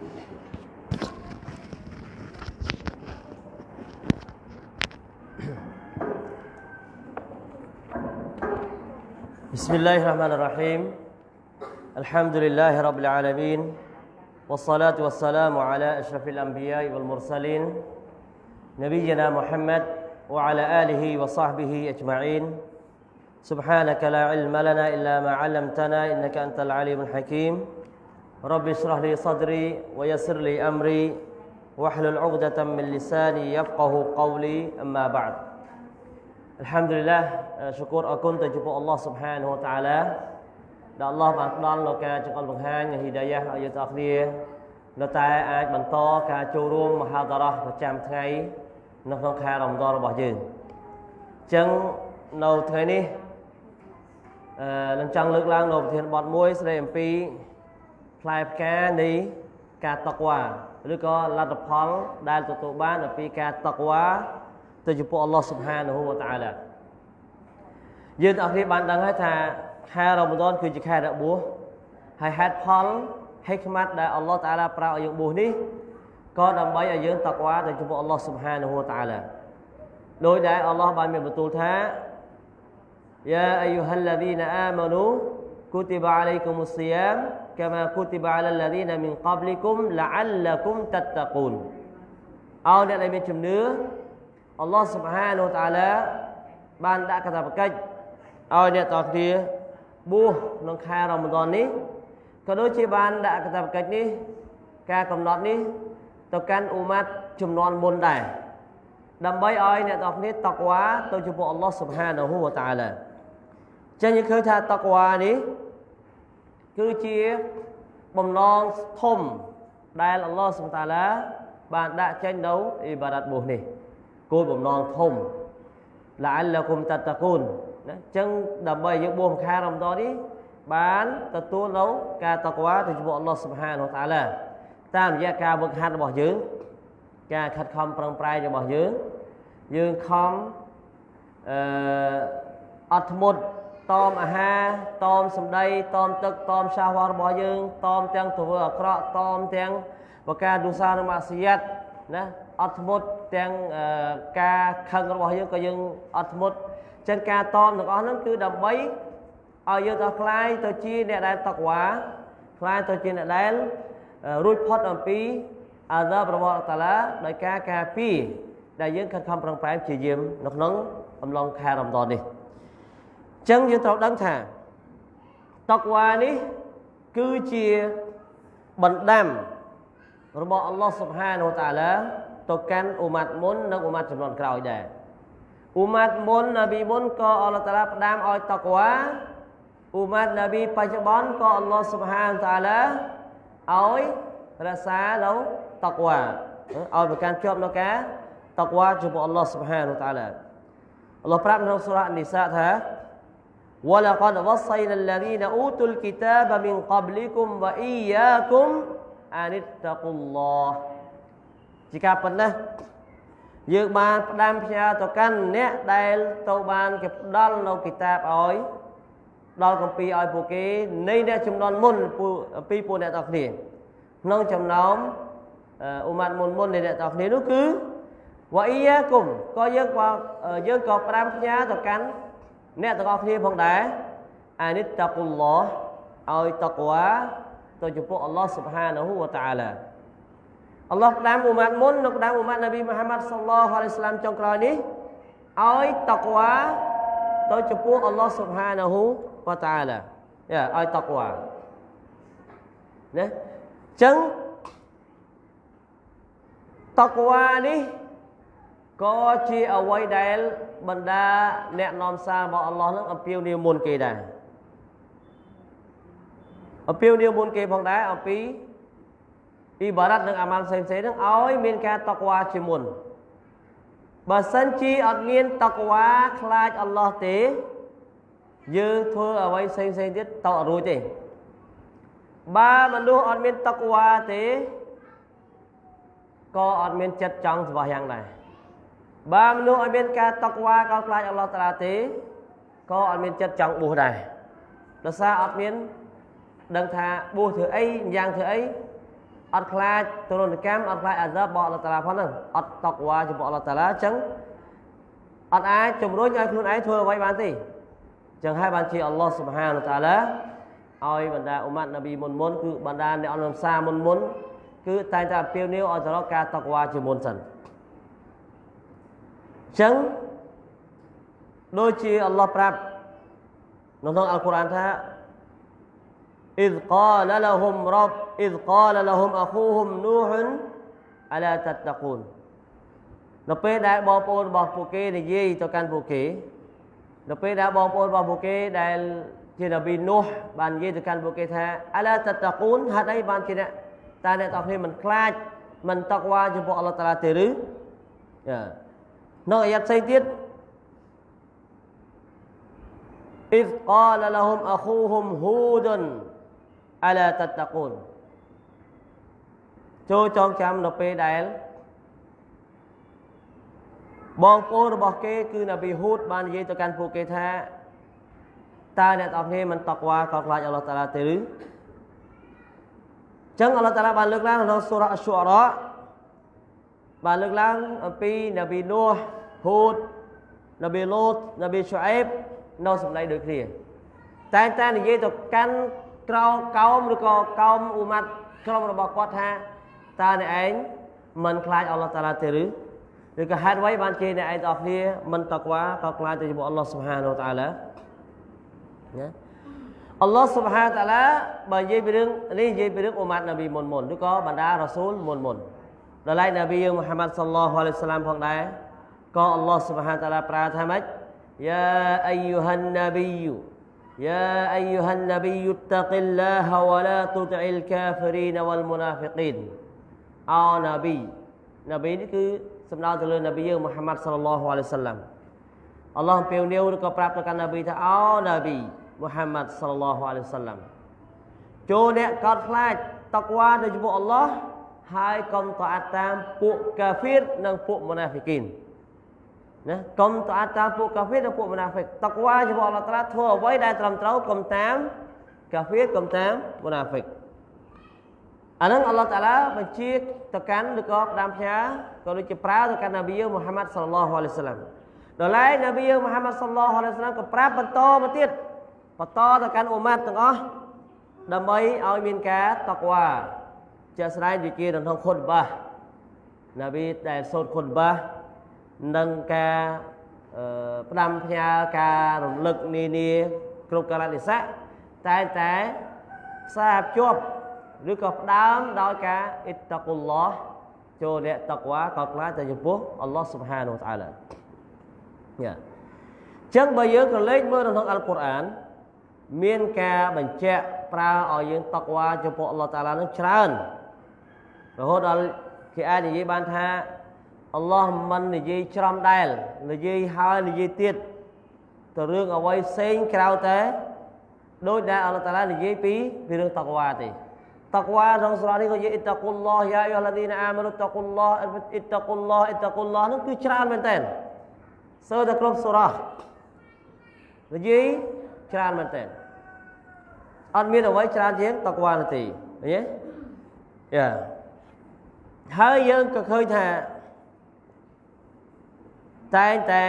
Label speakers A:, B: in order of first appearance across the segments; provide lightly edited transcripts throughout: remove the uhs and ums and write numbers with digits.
A: بسم الله الرحمن الرحيم الحمد لله رب العالمين والصلاة والسلام على أشرف الأنبياء والمرسلين نبينا محمد وعلى آله وصحبه أجمعين سبحانك لا علم لنا إلا ما علمتنا إنك أنت العليم الحكيم رب اشرح لي صدري ويسر لي أمري واحلل عقدة من لساني يفقه قولي أما بعد الحمد لله ชูกรអរគុណទៅចំពោះ Allah Subhanahu wa Ta'ala ដែល Allah បានផ្ដល់នូវការចង្អុលបង្ហាញនិង Hidayah ឲ្យយើងទាំងគ្នានៅតែអាចបន្តការចូលរួមមហាដារ៉ាប្រចាំថ្ងៃនៅក្នុងខែរ៉ាម៉ាឌនរបស់យើងអញ្ចឹងនៅថ្ងៃនេះនឹងចង់លើកឡើងនៅប្រធានបទមួយស្ដីអំពីផ្លែផ្កានៃការតក្វាឬក៏លទ្ធផលដែលទទួលបានអំពីការតក្វាទៅចំពោះ Allah Subhanahu wa Ta'ala យើងទាំងគ្នាបានដឹងហើយថាខែរ៉ាម៉ាឌនគឺជាខែរបួសហើយហេតុផលហិកម៉ាត់ដែល Allah Ta'ala ប្រើឲ្យយើងបួសនេះក៏ដើម្បីឲ្យយើងតក្វាទៅចំពោះ Allah Subhanahu wa Ta'ala ដោយដែល Allah បានមានបន្ទូលថា يا أيها الذين آمنوا كتب عليكم الصيام كما كتب على الذين من قبلكم لعلكم تتقون ឲ្យអ្នកដែលមានជំនឿAllah Subhanahu wa Ta'ala បានដាក់កាតព្វកិច្ចឲ្យអ្នកទាំងគ្នាបួសក្នុងខែរ៉ាម៉ាឌននេះក៏ដូចជាបានដាក់កាតព្វកិច្ចនេះការកំណត់នេះទៅកាន់អ៊ុម៉ាត់ជំនាន់មុនដែរដើម្បីឲ្យអ្នកទាំងគ្នាតក្វាទៅចំពោះ Allah Subhanahu wa Ta'ala ចឹងយើងឃើញថាតក្វានេះគឺជាបំណងធំដែល Allah Subhanahu wa Ta'ala បានដាក់ចេញនៅអ៊ីបារ៉ាត់បួសនេះគោលបំណងធំ لعلكم تتقون ណាចឹងដើម្បីយើងបួសខែរ៉ាម៉ាឌននេះបានទទួលនៅការតក្វាទៅចំពោះ Allah Subhanahu wa Ta'ala តាមរយៈការវឹកហាត់របស់យើងការខិតខំប្រឹងប្រែងរបស់យើងខំអត់ធ្មត់តមអាហារតមសម្ដីតមទឹកតមសាសវរបស់យើងតមទាំងទៅធ្វើអាក្រក់តមទាំងបកាទុសានិងម៉ាស៊ីយ៉ាត់ណាអត់ធ្មត់ទាំងការខឹងរបស់យើងក៏យើងអត់ធ្មត់ចឹងការតមទាំងអស់ហ្នឹងគឺដើម្បីឲ្យយើងទៅខ្លាយទៅជាអ្នកដែលតក្វាខ្លាយទៅជាអ្នកដែលរួចផុតអំពីអាហ្សាបរបស់តាឡាដោយការការពារដែលយើងខិតខំប្រឹងប្រែងព្យាយាមនៅក្នុងអំឡុងខែរ៉ាម៉ាឌននេះចឹងយើងត្រូវដឹងថាតក្វានេះគឺជាបណ្ដាំរបស់ Allah Subhanahu wa Ta'ala ទៅកាន់អ៊ុម៉ាត់មុននិងអ៊ុម៉ាត់ជំនាន់ក្រោយដែរអ៊ុម៉ាត់មុននប៊ីមុនក៏ Allah Ta'ala ផ្ដាំឲ្យតក្វាអ៊ុម៉ាត់នប៊ីបច្ចុប្បន្នក៏ Allah Subhanahu wa Ta'ala ឲ្យរក្សានៅតក្វាឲ្យប្រកាន់ជាប់នៅការតក្វាចំពោះ Allah Subhanahu wa Ta'ala Allah ប្រាប់ក្នុងសូរ៉ានីសាថា وَلَقَدْ وَصَّيْنَا الَّذِينَ أُوتُوا الْكِتَابَ مِنْ قَبْلِكُمْ وَإِيَّاكُمْ أَنِ اتَّقُوا اللَّهَ ជាការប៉ុណ្ណេះយើងបានផ្ដាំផ្ញើទៅកាន់អ្នកដែលទៅបានគេផ្ដល់នៅគីតាបឲ្យដល់គម្ពីរឲ្យពួកគេនៃអ្នកចំនួនមុនពីពួកអ្នកទាំងគ្នាក្នុងចំណោមអ៊ុម៉ាត់មុននៃអ្នកទាំងគ្នានោះគឺវ៉ាអ៊ីយ៉ាគុំក៏យើងក៏ផ្ដាំផ្ញើទៅកាន់អ្នកទាំងអស់គ្នាផងដែរអានិតតាគុលឡោះឲ្យតក្វាទៅចំពោះ Allah Subhanahu wa Ta'ala Allah ផ្ដាំអ៊ុម៉ាត់មុននិងផ្ដាំអ៊ុម៉ាត់នប៊ីមូហាម៉ាត់ Sallallahu Alaihi Wasallam ចុងក្រោយនេះឲ្យតក្វាទៅចំពោះ Allah Subhanahu wa Ta'ala ឲ្យតក្វាណាអញ្ចឹងតក្វានេះក៏ជាអ្វីដែលបណ្ដាអ្នកនាំសាររបស់ Allah នឹងអំពាវនាវមុនគេដែរអំពាវនាវមុនគេផងដែរអំពីអ៊ីបារ៉ាត់និងអាម៉ាល់ផ្សេងៗហ្នឹងឲ្យមានការតក្វាជាមុនបើសិនជាអត់មានតក្វាខ្លាចអល់ឡោះទេយើងធ្វើអ្វីផ្សេងៗទៀតទៅអត់រួចទេបើមនុស្សអត់មានតក្វាទេក៏អត់មានចិត្តចង់ស្វះយ៉ាងដែរបើមនុស្សអត់មានការតក្វាក៏ខ្លាចអល់ឡោះតាឡាទេក៏អត់មានចិត្តចង់បួសដែរដោយសារអត់មានដឹងថាបួសធ្វើអីយ៉ាងធ្វើអី អត់ខ្លាចទរណកម្មអត់ខ្លាចអាហ្សាបរបស់អល់ឡោះតាឡាផងហ្នឹងអត់តកវ៉ាចំពោះអល់ឡោះតាឡាអញ្ចឹងអត់អាចជំរុញឲ្យខ្លួនឯងធ្វើអ្វីបានទេអញ្ចឹងហើយបានជាអល់ឡោះស៊ុបហានតាឡាឲ្យបណ្ដាអ៊ុម៉ាត់នប៊ីមុនគឺបណ្ដាអ្នកអនុសាមុនគឺតែងតែអំពាវនាវឲ្យទៅរកការតកវ៉ាជាមុនសិនអញ្ចឹងដូចជាអល់ឡោះប្រាប់នៅក្នុងអល់កុរអានថាإذ قال لهم أخوهم نوح ألا تتقون នៅពេលដែលបងប្អូនរបស់ពួកគេនិយាយទៅកាន់ពួកគេនៅពេលដែលបងប្អូនរបស់ពួកគេដែលជានប៊ីនូហ៍បាននិយាយទៅកាន់ពួកគេថាអឡាតតកូនហេតុអីបានជាអ្នកតែអ្នកទាំងគ្នាមិនខ្លាចមិនតកវ៉ាចំពោះអល់ឡោះតាឡាទេឬនៅអាយ៉ាត់ផ្សេងទៀតإذ قال لهم أخوهم هود ألا تتقون ចូលចងចាំនៅពេលដែលបងប្អូនរបស់គេគឺនប៊ីហ៊ូតបាននិយាយទៅកាន់ពួកគេថាតើអ្នកទាំងគ្នាមិនតកវ៉ាក៏ខ្លាចអល់ឡោះតាឡាទេឬអញ្ចឹងអល់ឡោះតាឡាបានលើកឡើងក្នុងសូរ៉ាអ៊ូរ៉ាបានលើកឡើងអំពីនប៊ីនូហ៍ហ៊ូតនប៊ីឡូតនប៊ីស៊ុអេបនៅសម្ដីដូចគ្នាតែនិយាយទៅកាន់ក្រៅកោមឬក៏កោមអ៊ូម៉ាត់ក្រុមរបស់គាត់ថាតើអ្នកឯងមិនខ្លាចអល់ឡោះតាឡាទេឬក៏ហេតុអ្វីបានជាអ្នកឯងទាំងគ្នាមិនតកវ៉ាក៏ខ្លាចទៅជាមួយអល់ឡោះស៊ុបហានវតាឡាណាអល់ឡោះស៊ុបហានតាឡាបើនិយាយពីរឿងនេះនិយាយពីរឿងអ៊ូម៉ាត់នប៊ីមុនឬក៏បណ្ដារ៉ាស៊ូលមុនដល់ឡែកនប៊ីយើងមូហាម៉ាត់សល្លឡោះអាឡៃហ៊ីវសល្លាមផងដែរក៏អល់ឡោះស៊ុបហានតាឡាប្រើថាម៉េចيا أيها النبي اتق الله ولا تطع الكافرين والمنافقين នប៊ីនេះគឺសំដៅទៅលើនប៊ីយើងមូហាម៉ាត់សល្លឡោះអាឡៃហ៊ីវសល្លាមអល់ឡោះអំពាវនាវឬក៏ប្រាប់ទៅកាន់នប៊ីថានប៊ីមូហាម៉ាត់សល្លឡោះអាឡៃហ៊ីវសល្លាមចូលអ្នកកោតខ្លាចតកវ៉ាទៅចំពោះអល់ឡោះហើយកុំតអាត់តាមពួកកាហ្វៀរនិងពួកមុណាហ្វិកីនណាកុំតអាត់តាមពួកកាហ្វៀរនិងពួកមុណាហ្វិកតកវ៉ាចំពោះអល់ឡោះតាឡាធ្វើអ្វីដែលត្រឹមត្រូវកុំតាមកាហ្វៀរកុំតាមមុណាហ្វិកអាហ្នឹងអល់ឡោះតាឡាបញ្ជាទៅកាន់ឬក៏ផ្ដាំផ្ញើក៏ដូចជាប្រើទៅកាន់នប៊ីយើងមូហាម៉ាត់សល្លឡោះអាឡៃហ៊ីវសល្លាមដល់ឡែកនប៊ីយើងមូហាម៉ាត់សល្លឡោះអាឡៃហ៊ីវសល្លាមក៏ប្រាប់បន្តមកទៀតបន្តទៅកាន់អ៊ូម៉ាត់ទាំងអស់ដើម្បីឲ្យមានការតកវ៉ាជាក់ស្ដែងដូចជានៅក្នុងខុតបានប៊ីដែលសូត្រខុតបានិងការផ្ដាំផ្ញើការរំលឹកនានាគ្រប់កាលៈទេសៈតែផ្សារភ្ជាប់ឬក៏ផ្ដើមដោយការអ៊ីតតាកុលឡោះចូលអ្នកតកវ៉ាក៏ខ្លាចទៅចំពោះអល់ឡោះស៊ុបហានវតាឡាអញ្ចឹងបើយើងក៏លេចមើលក្នុងអល់កុរអានមានការបញ្ជាក់ប្រើឲ្យយើងតកវ៉ាចំពោះអល់ឡោះតាឡានឹងច្រើនរហូតដល់គេអាចនិយាយបានថាអល់ឡោះមិននិយាយច្រំដែលនិយាយហើយនិយាយទៀតទៅរឿងអ្វីផ្សេងក្រៅតែដូចដែលអល់ឡោះតាឡានិយាយពីរឿងតកវ៉ាទេតកវ៉ាក្នុងសូរ៉ានេះក៏និយាយអ៊ីតាកុលឡោះយ៉ាអ៊ីហាឡាឌីណាអាម៉ានូតកុលឡោះអ៊ីតាកុលឡោះនោះគឺច្រើនមែនតើសើតែគ្រប់សូរ៉ានិយាយច្រើនមែនតើអត់មានអ្វីច្រើនជាងតកវ៉ានោះទេឃើញទេយ៉ាហើយយើងក៏ឃើញថាតែងតែ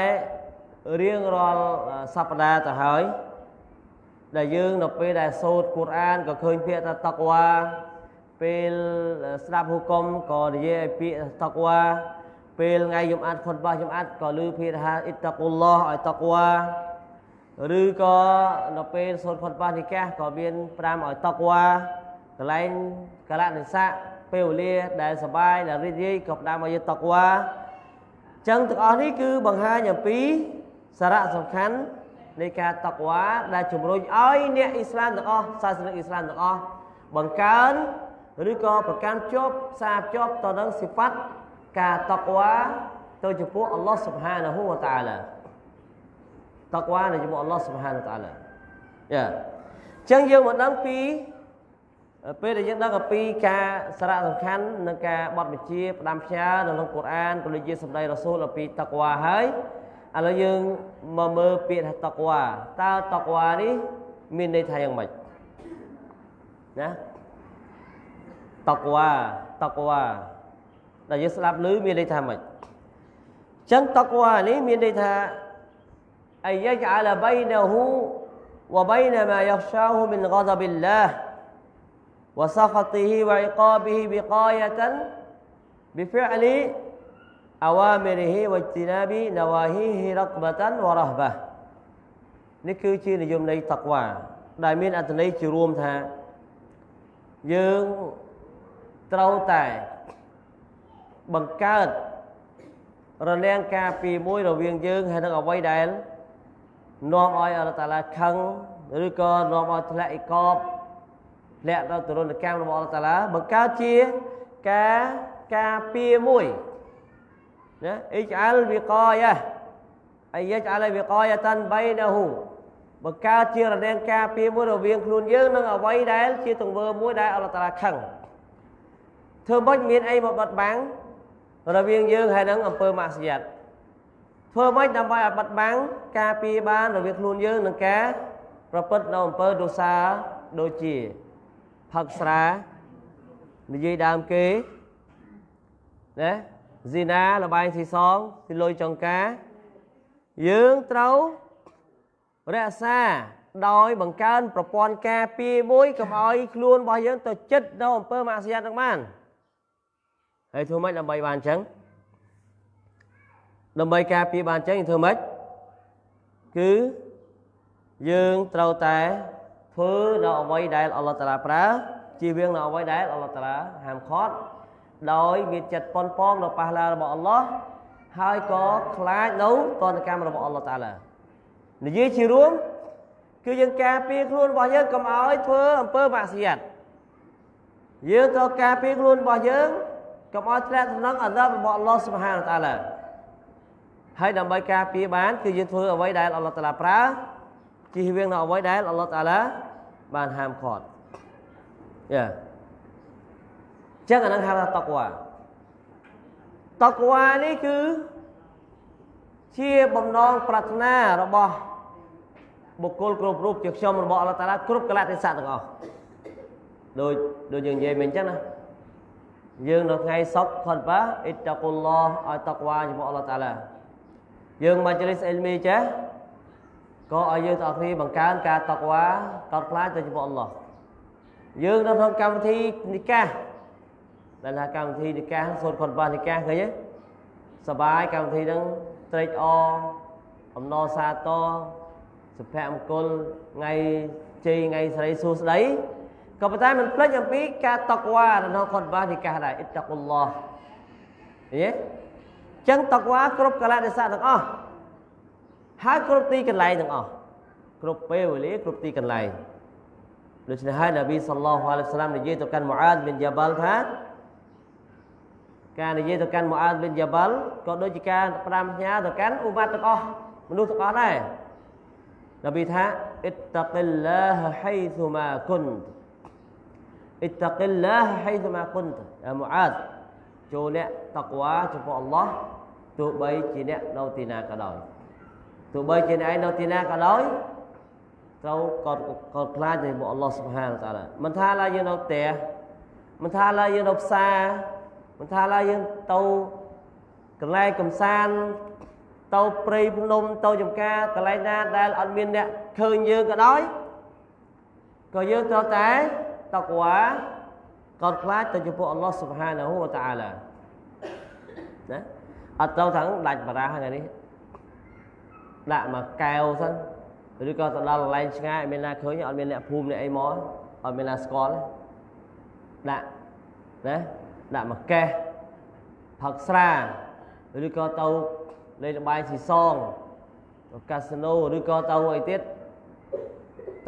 A: រៀងរាល់សប្តាហ៍ទៅហើយដែលយើងនៅពេលដែលសូត្រកូរ៉ានក៏ឃើញពាក្យថាតកវ៉ាពេលស្ដាប់ហ៊ូកុំក៏និយាយឲ្យពាក្យតកវ៉ាពេលថ្ងៃយំអាត់ខុតបាសយំអាត់ក៏ឮពាក្យថាអ៊ីតាកុលឡោះឲ្យតកវ៉ាឬក៏នៅពេលសូត្រខុតបាសនិកាសក៏មានប្រាំឲ្យតកវ៉ាកន្លែងកាលៈទេសៈពេលវេលាដែលសបាយដែលរីករាយក៏ផ្ដើមឲ្យយើងតកវ៉ាចឹងទាំងអស់នេះគឺបង្ហាញអំពីសារៈសំខាន់នៃការតកវ៉ាដែលជំរុញឲ្យអ្នកអ៊ីស្លាមទាំងអស់សាសនិកអ៊ីស្លាមទាំងអស់បង្កើនឬក៏ប្រកាន់ភ្ជាប់ផ្សារភ្ជាប់ទៅនឹងសិហ្វាត់ការតកវ៉ាទៅចំពោះអល់ឡោះស៊ុបហានាហ៊ូវតាអាឡាតកវ៉ាទៅចំពោះអល់ឡោះស៊ុបហានាតាអាឡាយ៉ាចឹងយើងមកដឹងពីពេលដែលយើងដឹងអំពីការសារៈសំខាន់និងការបទបញ្ជាផ្ដាំផ្ញើនៅក្នុងកូរ៉ានក៏ដូចជាសម្ដីរ៉ាស៊ូលអំពីតកវ៉ាហើយឥឡូវយើងមកមើលពាក្យថាតកវ៉ាតើតកវ៉ានេះមានន័យថាយ៉ាងម៉េចណាត taqwa ដែលយើងស្ដាប់ឮមានន័យថាម៉េចចឹង taqwa នេះមានន័យថាayyaj'al bainahu wa bain ma yakhshahu min ghadabillah wa sakhatihi wa iqabihi biqayatan bi fi'li awamirihi wa ijtinabi nawahihi raqbatan wa rahbah នេះគឺជានិយមន័យ taqwa ដែលមានអត្ថន័យជារួមថាយើងត្រូវតែបង្កើតរនាំងការពីមួយរវាងយើងហើយនឹងអ្វីដែលនាំឲ្យអល់ឡោះតាឡាខឹងឬក៏នាំឲ្យធ្លាក់អ៊ីកបធ្លាក់ដល់ទរណកម្មរបស់អល់ឡោះតាឡាបង្កើតជាការពីមួយណាអ៊ីចអលវិកាយ៉ាអាយចអលវិកាយ៉ាតាន់បៃណាហ៊ូបង្កើតជារនាំងការពីមួយរវាងខ្លួនយើងនិងអ្វីដែលជាទង្វើមួយដែលអល់ឡោះតាឡាខឹងធ្វើម៉េចមានអីមកបិទបាំងរវាងយើងហើយនឹងអំពើម៉ាស៊ីយ៉ាត់ធ្វើម៉េចដើម្បីឲ្យបិទបាំងការពារបានរវាងខ្លួនយើងនឹងការប្រព្រឹត្តនៅអំពើទោសាដូចជាផឹកស្រានិយាយដើមគេណាស៊ីណាលបែងស៊ីសងពីលុយចង្ការយើងត្រូវរក្សាដោយបង្កើនប្រព័ន្ធការពារមួយកុំឲ្យខ្លួនរបស់យើងទៅចិត្តនៅអំពើម៉ាស៊ីយ៉ាត់នឹងបានហើយធ្វើម៉េចដើម្បីបានអញ្ចឹងដើម្បីការពារបានអញ្ចឹងធ្វើម៉េចគឺយើងត្រូវតែធ្វើនៅអ្វីដែលអល់ឡោះតាឡាប្រើជៀសវាងនៅអ្វីដែលអល់ឡោះតាឡាហាមឃាត់ដោយមានចិត្តប៉ុនប៉ងនៅប៉ះឡារបស់អល់ឡោះហើយក៏ខ្លាចនៅតនកម្មរបស់អល់ឡោះតាឡានិយាយជារួមគឺយើងការពារខ្លួនរបស់យើងកុំឲ្យធ្វើអំពើម៉ាស៊ីយ៉ាត់យើងត្រូវការពារខ្លួនរបស់យើងកុំឲ្យធ្លាក់ក្នុងអាដាបរបស់អល់ឡោះស៊ុបហានតាឡាហើយដើម្បីការពារបានគឺយើងធ្វើអ្វីដែលអល់ឡោះតាឡាប្រើជៀសវាងនៅអ្វីដែលអល់ឡោះតាឡាបានហាមឃាត់យ៉ាចឹងអានឹងហៅថាតក្វានេះគឺជាបំណងប្រាថ្នារបស់បុគ្គលគ្រប់រូបជាខ្ញុំរបស់អល់ឡោះតាឡាគ្រប់កលៈទេសៈទាំងអស់ដូចយើងនិយាយមិញអញ្ចឹងណាយើងនៅថ្ងៃសុក្រខុតបាអ៊ីតាកុលឡោះឲ្យតក្វាចំពោះអល់ឡោះតាឡាយើងមកជលិសអ៊ីលមីចេះក៏ឲ្យយើងទាំងអស់គ្នាបង្កើនការតក្វាកោតខ្លាចទៅចំពោះអល់ឡោះយើងនៅក្នុងកម្មវិធីនិកាសដែលថាកម្មវិធីនិកាសសូត្រខុតបានិកាសឃើញទេសប្បាយកម្មវិធីហ្នឹងត្រេកអរអំណរសាទរសុភមង្គលថ្ងៃជ័យថ្ងៃសិរីសួស្តីក៏ប៉ុន្តែមិនភ្លេចអំពីការតក្វានៅក្នុងខុតបានិកាសដែរអ៊ីតាកុលឡោះឃើញទេចឹងតក្វាគ្រប់កលៈទេសៈទាំងអស់ហើយគ្រប់ទីកន្លែងទាំងអស់គ្រប់ពេលវេលាគ្រប់ទីកន្លែងដូច្នេះហើយនប៊ីសល្លឡោះអាឡៃហ៊ីវសល្លាមនិយាយទៅកាន់ម៉ូអាតប៊ីនយ៉ាបាល់ថាការនិយាយទៅកាន់ម៉ូអាតប៊ីនយ៉ាបាល់ក៏ដូចជាការផ្ដាំផ្ញើទៅកាន់ឧបត្តិទាំងអស់មនុស្សទាំងអស់ដែរនប៊ីថាអ៊ីតាកិលឡាហហៃស៊ុម៉ាគុនអ៊ីតាកិលឡាហហៃស៊ុម៉ាគុនម៉ូអាតចូលអ្នកតក្វាចំពោះអល់ឡោះទោះបីជាអ្នកនៅទីណាក៏ដោយទោះបីជាអ្នកឯងនៅទីណាក៏ដោយត្រូវក៏ខ្លាចចំពោះអល់ឡោះស៊ុបហានតាឡាមិនថាឡើយយើងនៅផ្ទះមិនថាឡើយយើងនៅផ្សារមិនថាឡើយយើងទៅកន្លែងកំសាន្តទៅព្រៃភ្នំទៅចំការកន្លែងណាដែលអត់មានអ្នកឃើញយើងក៏ដោយក៏យើងត្រូវតែតក្វាកោតខ្លាចទៅចំពោះអល់ឡោះស៊ុបហានហូវតាអាឡាណាអត់ត្រូវថាដាច់បារះថ្ងៃនេះដាក់មកកែវសិនឬក៏ទៅដល់កន្លែងឆ្ងាយអត់មានណាឃើញអត់មានអ្នកភូមិអ្នកអីមកអត់មានណាស្គាល់ដាក់ណាដាក់មកកេះផឹកស្រាឬក៏ទៅលេងល្បែងស៊ីសងទៅកាស៊ីណូឬក៏ទៅអីទៀត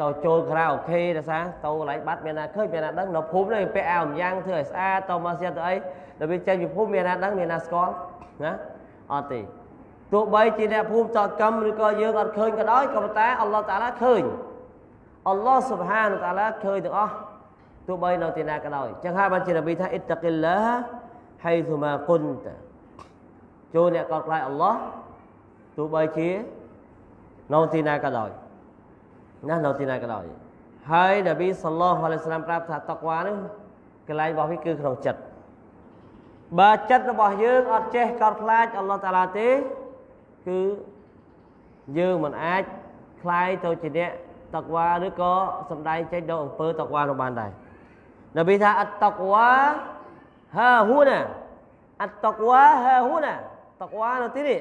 A: ទៅចូលខារ៉ាអូខេដល់សារទៅកន្លែងបាត់មានណាឃើញមានណាដឹងនៅភូមិនេះពាក់អាវម្យ៉ាងធ្វើឲ្យស្អាតទៅមកស្ទះទៅអីដល់វាចេញពីភូមិមានណាដឹងមានណាស្គាល់ណាអត់ទេទោះបីជាអ្នកភូមិតកម្មឬក៏យើងអត់ឃើញក៏ដោយក៏ប៉ុន្តែអល់ឡោះតាឡាឃើញអល់ឡោះស៊ុបហានតាឡាឃើញទាំងអស់ទោះបីនៅទីណាក៏ដោយចឹងហើយបានជានប៊ីថាអ៊ីតាកិលឡាហៃស៊ុម៉ាគុនតាចូលអ្នកកោតខ្លាចអល់ឡោះទោះបីជានៅទីណាក៏ដោយណានៅទីណាក៏ដោយហើយនប៊ីសល្លឡោះអាឡៃហ៊ីវសល្លាមប្រាប់ថាតក្វានេះ cái lại bảo với cứ không chật bà chất nó bảo dương ở trên con khai Allah Ta'ala tế cứ dương mình ai khai tôi chỉ nè tạc qua đứa có xong đây chạy đâu phơ tạc qua trong bàn này là vì tha tạc qua ha hu nè tạc qua ha hu nè tạc qua nó tí đi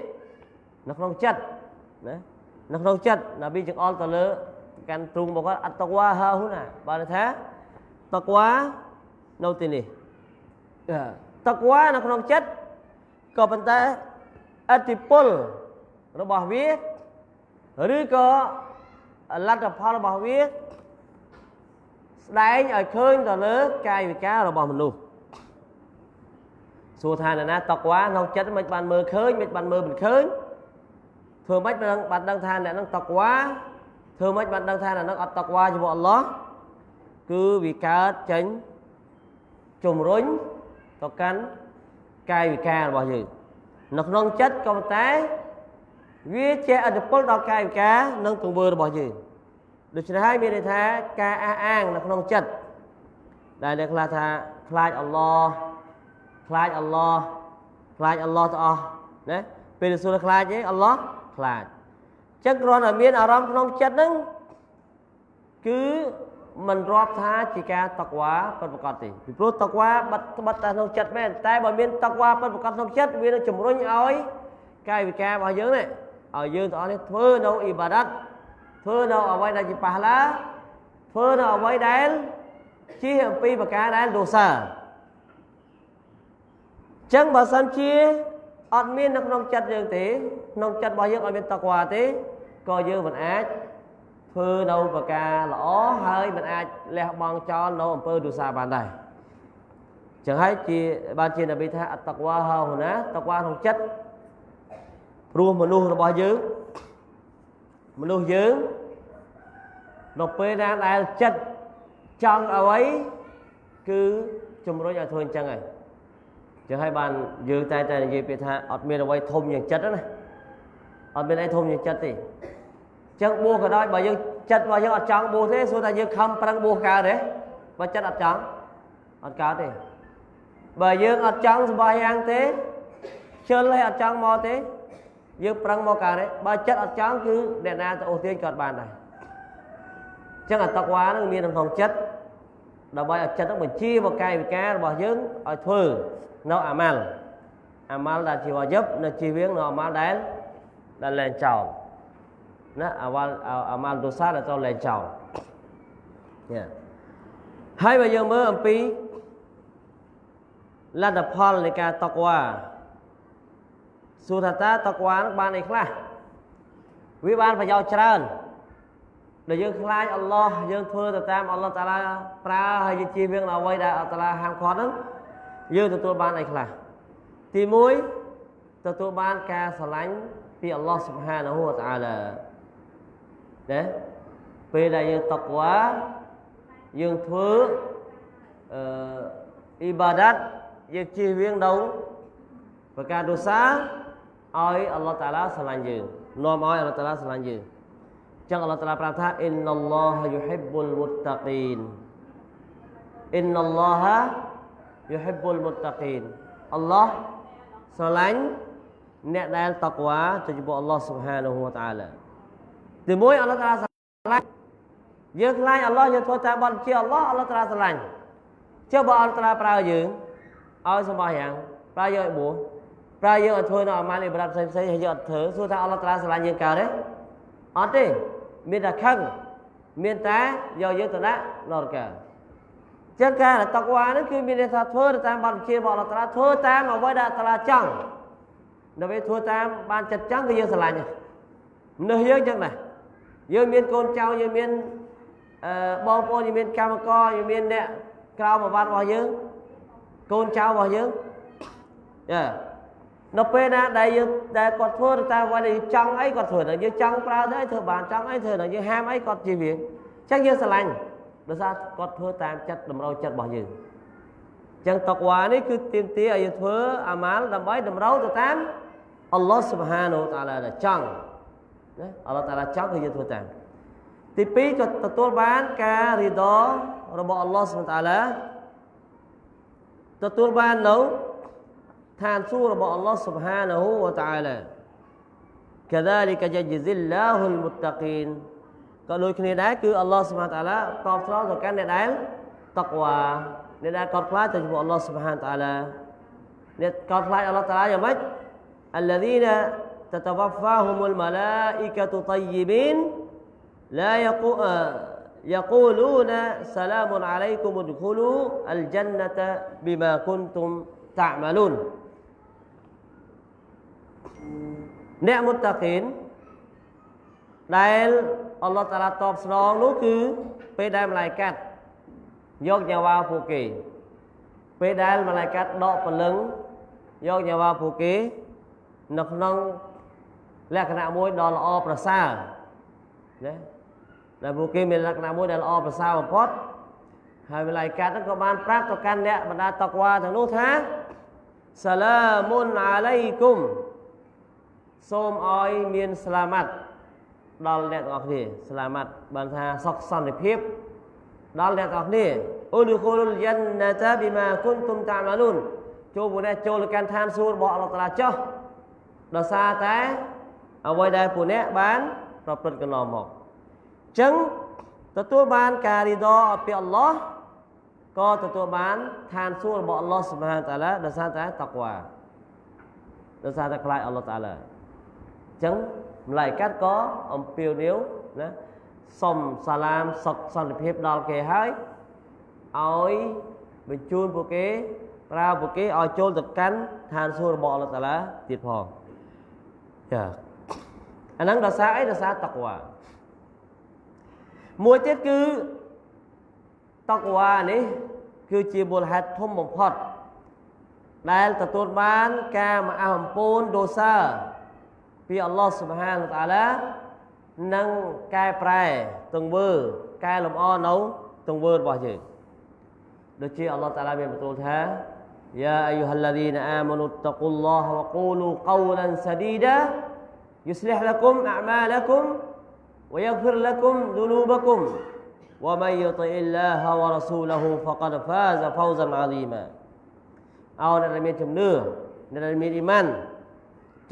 A: nó không chất nó không chất là vì chừng on tờ lơ can trung một cái tạc qua ha hu nè bà nó thế tạc qua nâu tí đi tạc qua nó không chất có bàn tay atipol nó bảo viết rồi có lát đập hoa nó bảo viết đấy ở khơi tờ lơ cay vì cá nó bảo mình luôn xua than là na tạc quá nó chất mấy bạn mơ khơi mấy bạn mơ mình khơi thường mấy bạn đăng than là nó tạc quá thường mấy bạn đăng than là nó tạc quá cho bọn Allah cứ vì cá tránh trùng rốn có cắn cay vì cá là bảo gì nó không chất con té viết che ở được bớt đau cay vì cá nâng tùng bơ là bảo gì được cho hai miền tha ca an là không chất đây là tha khai Allah khai Allah khai Allah to đấy bây giờ khai chứ Allah khai chắc rồi ở miền Aram không chất nâng cứ mình rót tha chỉ ca tạc quá bất bạc thì vì pro tạc quá bắt ta không chất men tay bởi miền tạc quá bất bạc không chất vì nó chủng rối ơi cái vì ca bao nhiêu này ở dương tao này thưa đâu ibadat thưa đâu ở đây là chỉ pahala thưa đâu ở đây chi hiểm pi và cá đây đồ sa chẳng bảo san chia ở miền nó không chất dương thế không chất bao nhiêu ở miền tạc quá thế coi dương mình ác phơ đâu và ca lõ hơi mình ai lẹ bằng cho nó phơ đủ xa bàn này chẳng hay chỉ ban trên là bị tha tạc qua hầu ná tạc qua không chất luôn mà luôn là bao nhiêu mà luôn dướng nó phê ra là chất trong ở ấy cứ chung đối nhà thôi chẳng này chẳng hay bàn dướng tay tay gì bị tha ở miền ở ấy thôm những chất đó này ở bên đây thôm những chất thì chẳng bùa cái đó bởi vì chất vào những trắng bùa thế số là như không phải bùa cả đấy và chất ở trắng ở cá thì bởi vì ở trắng số bài ăn thế chơi lấy ở trắng mò thế như prang mò cả đấy bởi chất ở trắng cứ để na ưu tiên chọn bàn này chẳng là tạc quá nó miền đồng chất đầu bài ở chất nó mình chia vào cây với cá bỏ dưỡng ở thử nó amal là chỉ vào giúp nó chỉ viếng nó amal đấy là lên chào nó amal dosa là cho lên chào hai bây giờ mới âm pi là đập hòn này cả taqwa sutata taqwa nó ban này khác vì ban phải giao trơn để dương khai Allah dương thưa từ tam Allah Taala pra hay dương chi viên nào quay đã Taala hàng khó đó dương từ tôi ban này khác thì mũi từ tôi ban ca sờ lánh vì Allah Subhanahu wa Taala đấy vì là dương taqwa dương thưa ibadat dương chi viên đâu và ca dosa oi Allah Taala sờ lánh dương nom oi Allah Taala sờ lánh dương chẳng Allah Taala prata innallaha yuhibbul muttaqin innallaha yuhibbul muttaqin Allah sờ lánh nét đan taqwa cho chư Allah Subhanahu wa Taala từ mỗi Allah Taala sờ lánh dương lai Allah dương thôi ta ban chia Allah Taala sờ lánh chưa bao Allah Taala prao dương oi sờ bài hàng prao dương bùa prao dương thôi nó mà lại bật xem hay giờ thử số ta Allah Taala sờ lánh dương cao đấy ở đây miền đặc khăn miền tá do giới tự đá lọt cả chắc cả là taqwa nó cứ miền ta thưa ta ban chia bọn là ta thưa ta mà với đã ta chẳng đối với thưa ta ban chặt trắng cái dương sờ lạnh nơi dương chẳng này dương miền côn trao dương miền bom bom dương miền cam co dương miền nè cao mà ban vào dương côn trao vào dương nó pe na đây còn thưa ta qua đây trong ấy còn thưa là như trong ra đấy thưa bàn trong ấy thưa là như ham ấy còn chi việc chắc như sờ lạnh được sao còn thưa tam chặt đầm rau chặt bỏ gì chẳng taqwa này cứ tìm tía ở thưa amal đầm bấy đầm rau từ tam Allah Subhanahu wa Taala là trong Allah Taala trongคือthưa tamទី2ក៏ទទួលបានការរីដរបស់ Allah Subhanahu wa Taala ទទួលបាននៅឋានសួគ៌របស់អល់ឡោះ Subhanahu wa Ta'ala كذلك يجزي الله المتقين ក៏ដូចគ្នាដែរគឺអល់ឡោះ Subhanahu wa Ta'ala តបស្នងទៅកាន់អ្នកដែលតក្វាអ្នកដែលកោតខ្លាចទៅចំពោះអល់ឡោះ Subhanahu wa Ta'ala អ្នកកោតខ្លាចអល់ឡោះ Ta'ala យ៉ាងម៉េច الذين تتوفاهم الملائكة طيبين لا يقولون سلام عليكم ادخلوا الجنة بما كنتم تعملون អ្នកមុតតាគីនដែលអល់ឡោះតាឡាតបស្នងនោះគឺពេលដែលម៉ាឡៃកាត់យកញ៉ាវ៉ាពួកគេពេលដែលម៉ាឡៃកាត់ដកព្រលឹងយកញ៉ាវ៉ាពួកគេនៅក្នុងលក្ខណៈមួយដ៏ល្អប្រសើរណាដែលពួកគេមានលក្ខណៈមួយដែលល្អប្រសើរបំផុតហើយម៉ាឡៃកាត់ក៏បានប្រាប់ទៅកាន់អ្នកបណ្ដាតក្វាទាំងនោះថាសាឡាមុនអាឡៃគុំសូមឲ្យមានស្លាមាត់ដល់អ្នកទាំងអស់គ្នាស្លាមាត់បានថាសុខសន្តិភាពដល់អ្នកទាំងអស់គ្នាអ៊ូឌូខូលយ៉ានណាតាប៊ីម៉ាគុនតុមតាម៉ាលូនចូលពួកអ្នកចូលទៅកាន់ឋានសួគ៌របស់អល់ឡោះតាឡាចុះដោយសារតែអ្វីដែលពួកអ្នកបានប្រព្រឹត្តកន្លងមកអញ្ចឹងទទួលបានការរីដោពីអល់ឡោះក៏ទទួលបានឋានសួគ៌របស់អល់ឡោះស៊ុបហានតាឡាដោយសារតែតក្វាដោយសារតែខ្លាចអល់ឡោះតាឡាអញ្ចឹងម្លាយកាត់ក៏អំពាវនាវណាសុំសាឡាមសុខសន្តិភាពដល់គេហើយឲ្យបញ្ជូនពួកគេប្រើពួកគេឲ្យចូលទៅកាន់ឋានសួគ៌របស់អល់ឡោះតាឡាទៀតផងចាអាហ្នឹងដោយសារអីដោយសារតក្វាមួយទៀតគឺតក្វានេះគឺជាមូលហេតុធំបំផុតដែលទទួលបានការមកអះអំពូនដូសាពីអល់ឡោះស៊ុបហានតាអាឡានិងកែប្រែទង្វើកែលម្អនៅទង្វើរបស់យើងដូចជាអល់ឡោះតាអាឡាមានបន្ទូលថាយ៉ាអាយុហល្លាឌីនអាម៉ានុតកុលឡោះវកូលូកោលានសឌីដាយុស្លិះលគុមអាម៉ាលគុមវយហ្វិរលគុមឌូនូបគុមវមៃយុតិអ៊ីលឡាហវរស៊ូលហ៊ូហ្វកដហ្វាហ្ហ្ហ្សាអាហ្លីម៉ាអោអ្នកដែលមានជំនឿអ្នកដែលមានអ៊ីម៉ាន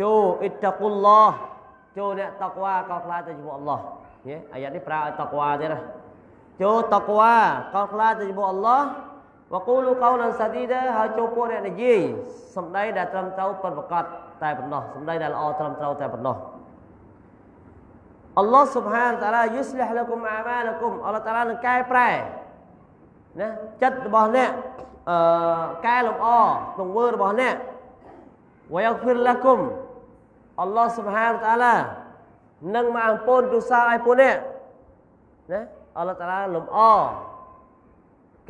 A: ចូលអ៊ីតកុលឡោះចូលអ្នកតក្វាកោតខ្លាចទៅចំពោះអល់ឡោះអាយ៉ានេះប្រើឲ្យតក្វាទៀតណាចូលតក្វាកោតខ្លាចទៅចំពោះអល់ឡោះវកូលូកោលានសាឌីដាហើយចូលពួកអ្នកនិយាយសម្ដីដែលត្រឹមត្រូវពិតប្រាកដតែប៉ុណ្ណោះសម្ដីដែលល្អត្រឹមត្រូវតែប៉ុណ្ណោះអល់ឡោះស៊ុបហានតាឡាយុស្លិះលគុមអាម៉ាលគុមអល់ឡោះតាឡានឹងកែប្រែណាចិត្តរបស់អ្នកកែលម្អទង្វើរបស់អ្នកវយហ្វិរលគុមអល់ឡោះស៊ុបហានតាឡានឹងមកអំពូនទោសឲ្យពួកអ្នកណាអល់ឡោះតាឡាលម្អ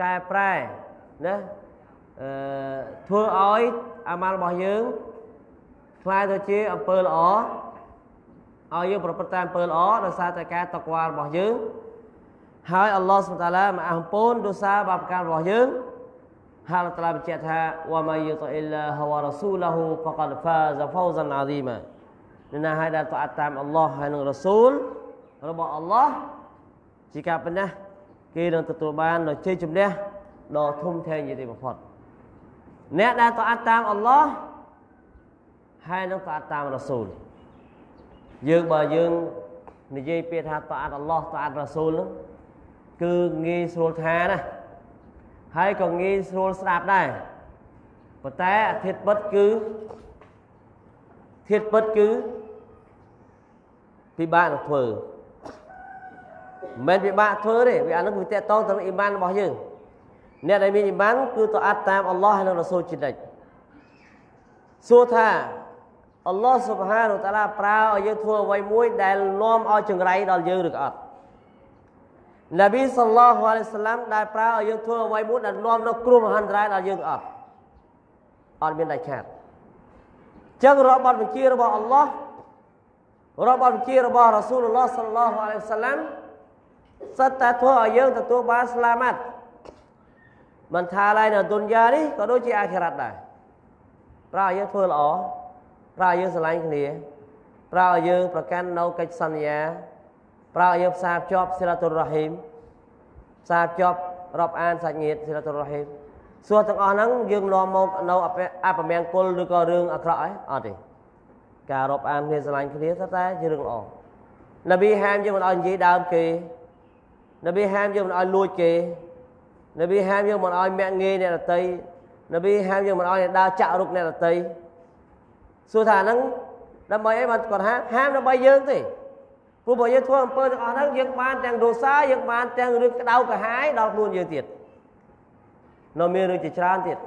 A: កែប្រែណាធ្វើឲ្យអាម៉ាល់របស់យើងខ្លាយទៅជាអំពើល្អឲ្យយើងប្រព្រឹត្តតាមអំពើល្អដោយសារតែការតក្វារបស់យើងហើយអល់ឡោះស៊ុបហានតាឡាមកអំពូនទោសបាបកម្មរបស់យើងហើយអល់ឡោះតាឡាបញ្ជាក់ថាវ៉ាម៉ៃយុតិអ៊ីលឡាហវរស៊ូលហ៊ូហ្វកដហ្វាហ្ហ្ហ្សាអាហ្លីម៉ាអ្នកណាហើយដែលតអាត់តាមអល់ឡោះហើយនឹងរ៉ាស៊ូលរបស់អល់ឡោះជាការប៉ុណ្ណាគេនឹងទទួលបាននូវជ័យជំនះដ៏ធំធេងជាទីបំផុតអ្នកដែលតអាត់តាមអល់ឡោះហើយនឹងតអាត់តាមរ៉ាស៊ូលយើងបើយើងនិយាយពាក្យថាតអាត់អល់ឡោះតអាត់រ៉ាស៊ូលនោះគឺងាយស្រួលថាណាហើយក៏ងាយស្រួលស្ដាប់ដែរប៉ុន្តែអធិដ្ឋពិតគឺពិបាកនឹងធ្វើមិនមែនពិបាកធ្វើទេវាអានោះវាតកតងទៅនឹងអ៊ីម៉ានរបស់យើងអ្នកដែលមានអ៊ីម៉ានគឺតអាត់តាមអល់ឡោះហើយនឹងរ៉ាស៊ូលជានិច្ចសួរថាអល់ឡោះស៊ុបហានតាឡាប្រើឲ្យយើងធ្វើអ្វីមួយដែលនាំឲ្យចង្រៃដល់យើងឬក៏អត់នប៊ីសល្លឡោះអាឡៃហ៊ីវសឡាមដែលប្រើឲ្យយើងធ្វើអ្វីមួយដែលនាំនៅគ្រោះមហន្តរាយដល់យើងអត់មានដាច់ខាតអញ្ចឹងរបបបញ្ជារបស់អល់ឡោះរបបបញ្ជារបស់រ៉ាស៊ូលឡោះសល្លឡោះអាឡៃហ៊ីវសឡាមសិតតែធ្វើឲ្យយើងទទួលបានស្លាមាត់មិនថាឡើយនៅឌុនយ៉ានេះក៏ដូចជាអាខិរ៉ាត់ដែរប្រើឲ្យយើងធ្វើល្អប្រើឲ្យយើងស្រឡាញ់គ្នាប្រើឲ្យយើងប្រកាន់នៅកិច្ចសន្យាប្រើឲ្យយើងផ្សារភ្ជាប់ស៊ីឡាតុលរ៉ាហ៊ីមផ្សារភ្ជាប់រាប់អានសាច់ញាតិស៊ីឡាតុលរ៉ាហ៊ីម សួរទាំងអស់ហ្នឹងយើងនាំមកនៅអពមង្គលឬក៏រឿងអាក្រក់ឯងអត់ទេការរាប់អានគ្នាស្រឡាញ់គ្នាតែជារឿងល្អនប៊ីហាមយើងមិនឲ្យនិយាយដើមគេនប៊ីហាមយើងមិនឲ្យលួចគេនប៊ីហាមយើងមិនឲ្យមាក់ងាយអ្នកដទៃនប៊ីហាមយើងមិនឲ្យដើរចាក់រុកអ្នកដទៃសួរថាហ្នឹងដើម្បីអីបានគាត់ហាមដើម្បីយើងទេព្រោះបើយើងធ្វើអំពើទាំងអស់ហ្នឹងយើងបានទាំងរសាយើងបានទាំងរឿងក្តៅក្រហាយដល់ខ្លួនយើងទៀតនៅមានរឿងជាច្រើនទៀត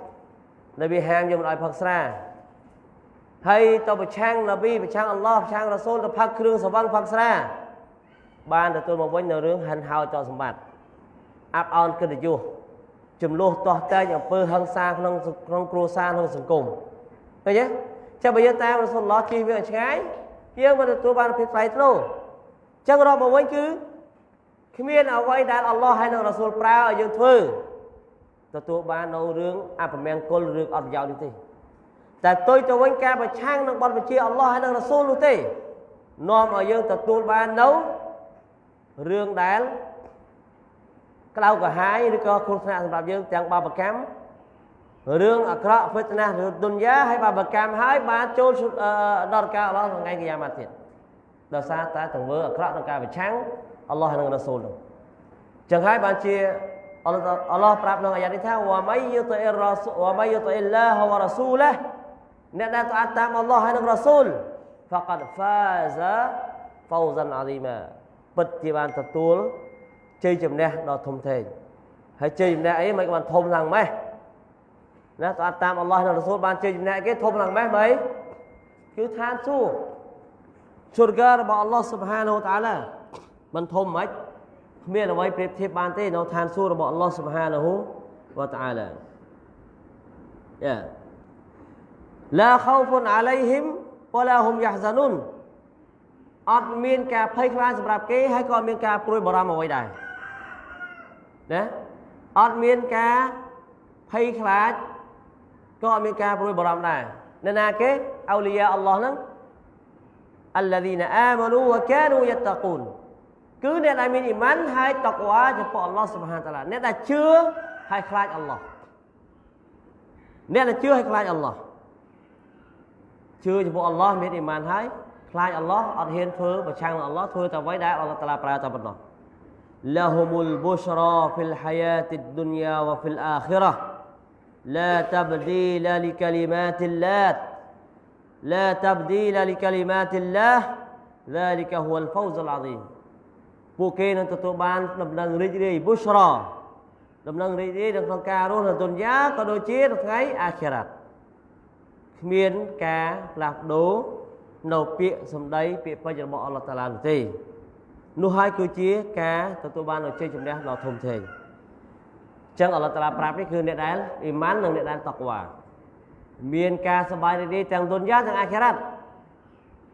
A: នប៊ីហាមយើងមិនឲ្យផឹកស្រាហើយទៅប្រឆាំងនប៊ីប្រឆាំងអល់ឡោះប្រឆាំងរ៉ាស៊ូលទៅផឹកគ្រឿងស្រវឹងផឹកស្រាបានទទួលមកវិញនៅរឿងហិនហោចតសម្បត្តិអាប់អោនកិត្តិយសចំនួនទាស់តែងអំពើហិង្សាក្នុងគ្រួសារក្នុងសង្គមឃើញទេចាំបើយើងតាមរ៉ាស៊ូលឡោះជិះវាឆ្ងាយយើងមិនទទួលបានភាពថ្លៃថ្នូរអញ្ចឹងរាប់មកវិញគឺគ្មានអ្វីដែលអល់ឡោះហើយនឹងរ៉ាស៊ូលប្រើឲ្យយើងធ្វើទទួលបាននៅរឿងអពមង្គលរឿងអត់ប្រយោជន៍នេះទេតែទុយទៅវិញការប្រឆាំងនឹងបទបញ្ជាអល់ឡោះហើយនឹងរ៉ាស៊ូលនោះទេនាំឲ្យយើងទទួលបាននៅរឿងដែលក្តៅក្រហាយឬក៏គ្រោះថ្នាក់សម្រាប់យើងទាំងបាបកម្មរឿងអាក្រក់ហ្វិតណាស់ឬឌុនយ៉ាហើយបាបកម្មហើយបានចូលដល់ការអល់ឡោះថ្ងៃកិយាម៉ាត់ទៀតដោយសារតែទង្វើអាក្រក់ក្នុងការប្រឆាំងអល់ឡោះហើយនឹងរ៉ាស៊ូលនោះចឹងហើយបានជាអល់ឡោះប្រាប់ក្នុងអាយ៉ានេះថាវ៉ាម៉ៃយុតិអ៊ីរ៉ាស៊ូលវ៉ាម៉ៃយុតិអ៊ីឡាហវ៉ារ៉ាស៊ូលអ្នកដែលតាមអល់ឡោះហើយនឹងរ៉ាស៊ូលហ្វាកាត់ហ្វាហ្សាហ្វូហ្សានអាលីម៉ាពិតជាបានទទួលជ័យជំនះដ៏ធំធេងហើយជ័យជំនះអីមិនបានធំឡើងម៉េះណាតាមអល់ឡោះនិងរ៉ាស៊ូលបានជ័យជំនះគេធំឡើងម៉េះមិនគឺឋានសួគ៌សុរហ្គារបស់អល់ឡោះស៊ុបហានហូតាឡាមិនធំមិនគ្មានអ្វីប្រៀបធៀបបានទេនៅឋានសួគ៌របស់អល់ឡោះស៊ុបហានហូវតាឡាយ៉ាឡាខោហ្វុនអាឡៃហ៊ីមវ៉ាឡាហ៊ុមយ៉ាហ្សានុនអត់មានការភ័យខ្លាចសម្រាប់គេហើយក៏អត់មានការព្រួយបារម្ភអ្វីដែរណាអត់មានការភ័យខ្លាចក៏អត់មានការព្រួយបារម្ភដែរអ្នកណាគេអោលីយ៉ាអល់ឡោះហ្នឹងអាឡាឌីណាអាម៉ានូវកានូយត្តកូនគឺអ្នកដែលមានអ៊ីម៉ានហើយតក្វាចំពោះអល់ឡោះស៊ុបហានតាឡាអ្នកដែលជឿហើយខ្លាចអល់ឡោះអ្នកដែលជឿហើយខ្លាចអល់ឡោះជឿចំពោះអល់ឡោះមានអ៊ីម៉ានហើយខ្លាចអល់ឡោះអត់ហ៊ានធ្វើប្រឆាំងនឹងអល់ឡោះធ្វើតែអ្វីដែលអល់ឡោះតាឡាប្រើតែប៉ុណ្ណោះឡាហ៊ុមុលប៊ុស្រ៉ាហ្វីលហាយ៉ាទិឌឌុនយ៉ាវ៉ាហ្វីលអាខិរ៉ាឡាតបឌីលលីកាលីម៉ាទិលឡាតឡាតបឌីលលីកាលីម៉ាទិលឡា ذلك هو الفوز العظيم ពួកគេនឹងទទួលបានដំណឹងរីករាយប៊ុស្រ៉ាដំណឹងរីករាយក្នុងការរស់នៅឌុនយ៉ាក៏ដូចជានៅថ្ងៃអាខិរ៉ាតគ្មានការផ្លាស់ប្ដូរនៅពាក្យសម្ដីពាក្យពេចន៍របស់អល់ឡោះតាឡានោះទេនោះហើយគឺជាការទទួលបាននូវជ័យជំនះដ៏ធំធេងអញ្ចឹងអល់ឡោះតាឡាប្រាប់នេះគឺអ្នកដែលអ៊ីម៉ាននិងអ្នកដែលតក្វាមានការសប្បាយរីករាយទាំងឌុនយ៉ាទាំងអាខិរ៉ាត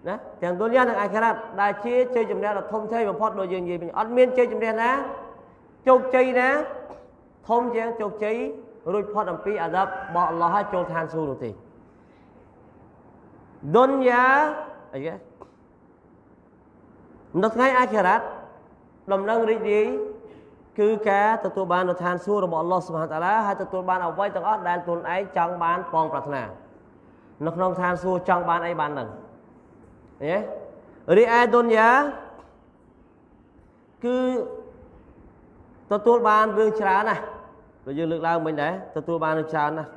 A: ណាទាំងឌុនយ៉ានិងអាខិរ៉ាតដែលជាជ័យជំនះដ៏ធំធេងបំផុតដូចយើងនិយាយវិញអត់មានជ័យជំនះណាជោគជ័យណាធំជាងជោគជ័យរួចផុតអំពីអាដាប់របស់អល់ឡោះហើយចូលឋានសួគ៌នោះទេឌុនយ៉ាអីគេនៅថ្ងៃអាខិរ៉ាតដំណឹងរីករាយគឺការទទួលបាននៅឋានសួគ៌របស់អល់ឡោះស៊ុបហានតាឡាហើយទទួលបានអ្វីទាំងអស់ដែលខ្លួនឯងចង់បានបងប្រាថ្នានៅក្នុងឋានសួគ៌ចង់បានអីបានហ្នឹងឃើញទេរីឯឌុនយ៉ាគឺទទួលបានរឿងច្រើនណាស់ដូចយើងលើកឡើងមិញដែរទទួលបានរឿងច្រើនណាស់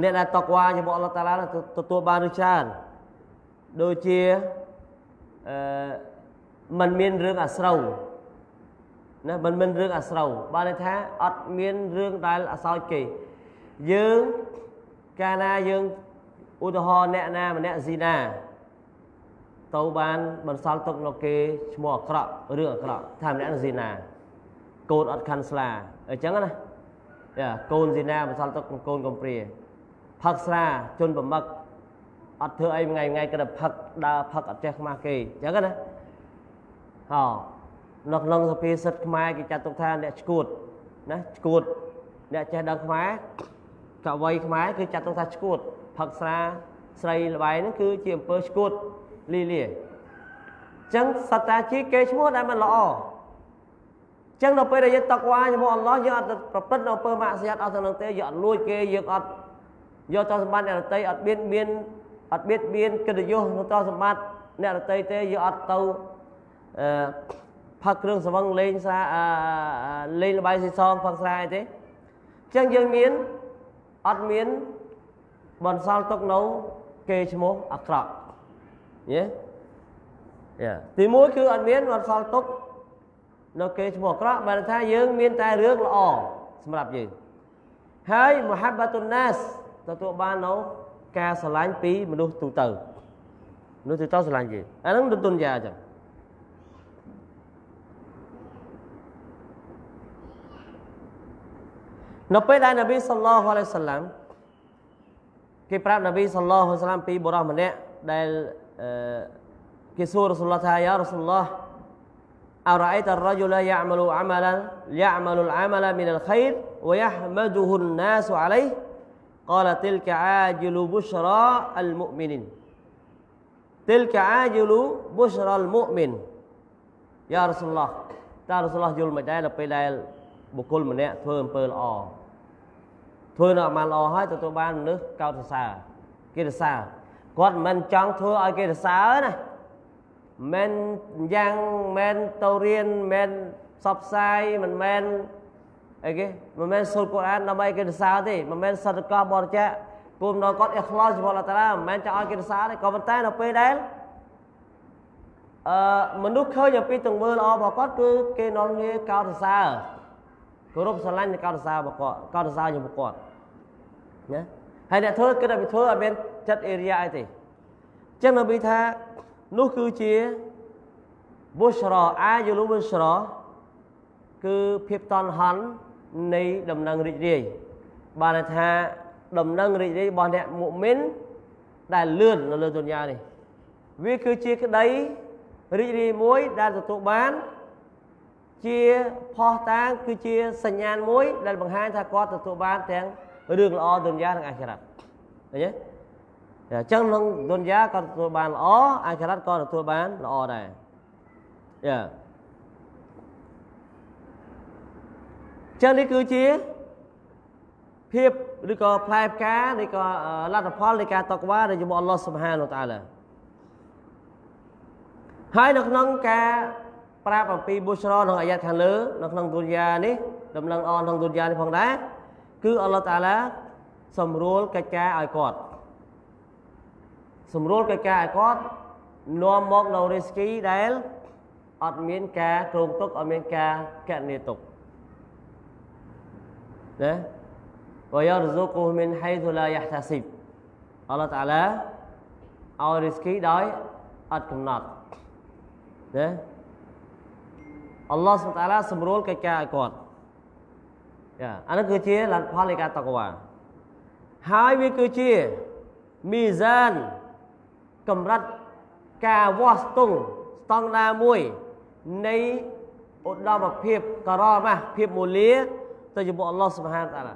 A: អ្នកដែលតក្វាចំពោះអល់ឡោះតាឡាទទួលបានរឿងច្រើនដូចជាមិនមានរឿងអាស្រូវណាមិនមានរឿងអាស្រូវបានន័យថាអត់មានរឿងដែលអាសោចគេយើងកាលណាយើងឧទាហរណ៍អ្នកណាម្នាក់ស៊ីណាទៅបានបន្សល់ទុកនៅគេឈ្មោះអាក្រក់រឿងអាក្រក់ថាម្នាក់នឹងស៊ីណាកូនអត់ខាន់ស្លាអញ្ចឹងណាកូនស៊ីណាបន្សល់ទុកកូនកំព្រាផឹកស្រាជន់ប្រមឹកអត់ធ្វើអីថ្ងៃក៏ផឹកដើរផឹកអត់ចេះខ្មាស់គេអញ្ចឹងណានៅក្នុងសភាសិទ្ធខ្មែរគេចាត់ទុកថាអ្នកឈួតណាឈួតអ្នកចេះដឹងខ្មែរកវីខ្មែរគឺចាត់ទុកថាឈួតផឹកស្រាស្រីល្បែងហ្នឹងគឺជាអំពើឈួតលីលាអញ្ចឹងសត្វតាជីគេឈ្មោះដែលមិនល្អ ចឹងដល់ពេលដែលយើងតកវ៉ាចំពោះអល់ឡោះយើងអត់ប្រព្រឹត្តនៅអំពើម៉ាក់សៀតអត់ទៅនឹងទេយើងអត់លួចគេយើងអត់យកទ្រព្យសម្បត្តិអ្នកដទៃអត់បៀតបៀនកិត្តិយសនៅទ្រព្យសម្បត្តិអ្នកដទៃទេយើងអត់ទៅផឹកគ្រឿងស្រវឹងលេងល្បែងស៊ីសងផឹកស្រាអីទេចឹងយើងមានអត់មានបន្សល់ទុកនៅគេឈ្មោះអាក្រក់យេទីមួយគឺអត់មានបន្សល់ទុកនៅគេឈ្មោះអាក្រក់បានថាយើងមានតែរឿងល្អសម្រាប់យើងហើយមហាបាតុនណាសទទួលបាននៅការស្រឡាញ់ពីមនុស្សទូទៅស្រឡាញ់យើងអាហ្នឹងទុនយ៉ាចឹងនៅពេលដែលនប៊ីសល្លឡោះអាឡៃហ៊ីវសល្លាមគេប្រាប់នប៊ីសល្លឡោះអាឡៃហ៊ីវសល្លាមពីបុរសម្នាក់ដែលគេសួររ៉ាស៊ូលឡោះថាយ៉ារ៉ាស៊ូលឡោះអរ៉ៃតរ៉ជុលយ៉ាអមលអាមលអាមលមីនអលខៃរវយហ្មឌុហ៊ុនណាសអាឡៃហ៊قال تلك عاجل بشرى المؤمنين تلك عاجل بشرى المؤمن យ៉ារ៉ាស៊ូលឡោះតើរ៉ាស៊ូលឡោះយល់មិនដែរដល់ពេលដែលបុគ្គលម្នាក់ធ្វើអំពើល្អធ្វើនៅអាម៉ាល់ល្អហើយទទួលបានមនុស្សកោតសរសើរគេសរសើរគាត់មិនចង់ធ្វើឲ្យគេសរសើរណាមិនយ៉ាងមិនទៅរៀនមិនផ្សព្វផ្សាយមិនមែនអីគេមិនមែនសូត្រកូរ៉ានដើម្បីគេសរសើរទេមិនមែនសត្វកោបរិច្ចាគគុំដល់គាត់អ៊ីខ្លាសចំពោះអល់ឡោះតាឡាមិនមែនចង់ឲ្យគេសរសើរទេក៏ប៉ុន្តែនៅពេលដែលមនុស្សឃើញអំពីទង្វើល្អរបស់គាត់គឺគេនាំគ្នាកោតសរសើរគោរពស្រឡាញ់និងកោតសរសើររបស់គាត់កោតសរសើរចំពោះគាត់ណាហើយអ្នកធ្វើគិតតែពីធ្វើអត់មានចិត្តអេរិយាអីទេអញ្ចឹងនប៊ីថានោះគឺជាបុស្រអាយលុបុស្រគឺភាពតន់ហន់នៃដំណឹងរីករាយបានថាដំណឹងរីករាយរបស់អ្នកមុមីនដែលលឿននៅលើទុនយ៉ានេះវាគឺជាក្តីរីករាយមួយដែលទទួលបានជាផុសតាងគឺជាសញ្ញាណមួយដែលបង្ហាញថាគាត់ទទួលបានទាំងរឿងល្អទុនយ៉ានិងអាខិរ៉ាត់ឃើញទេអញ្ចឹងក្នុងទុនយ៉ាក៏ទទួលបានល្អអាខិរ៉ាត់ក៏ទទួលបានល្អដែរចឹងនេះគឺជាភាពឬក៏ផ្លែផ្កាឬក៏លទ្ធផលនៃការតកវ៉ាដែលជាមួយអល់ឡោះស៊ុបហានវតាអាឡាហើយនៅក្នុងការប្រាប់អំពីបុស្រក្នុងអាយ៉ាតខាងលើនៅក្នុងទុនយ៉ានេះដំណឹងអនក្នុងទុនយ៉ានេះផងដែរគឺអល់ឡោះតាអាឡាសម្រួលកិច្ចការឲ្យគាត់សម្រួលកិច្ចការឲ្យគាត់នាំមកនៅរីស្គីដែលអត់មានការគ្រោងទុកអត់មានការកណនីទុកណាវយ៉ារស៊ុកហ៊ូមីនហៃស៊ូឡាយ៉ាហ្តាស៊ីបអល់ឡោះតាអាឡាឲ្យរីស្គីដោយអត់កំណត់ណាអល់ឡោះស៊ុបតាឡាសម្រួលកិច្ចការឲ្យគាត់អានោះគឺជាលទ្ធផលនៃការតកវ៉ាហើយវាគឺជាមីហ្សានកម្រិតការវាស់ស្ទង់ស្តង់ដារមួយនៃឧត្តមភាពការ៉ម៉ាស់ភាពមូលាទៅចំពោះអល់ឡោះស៊ុបហានតាឡា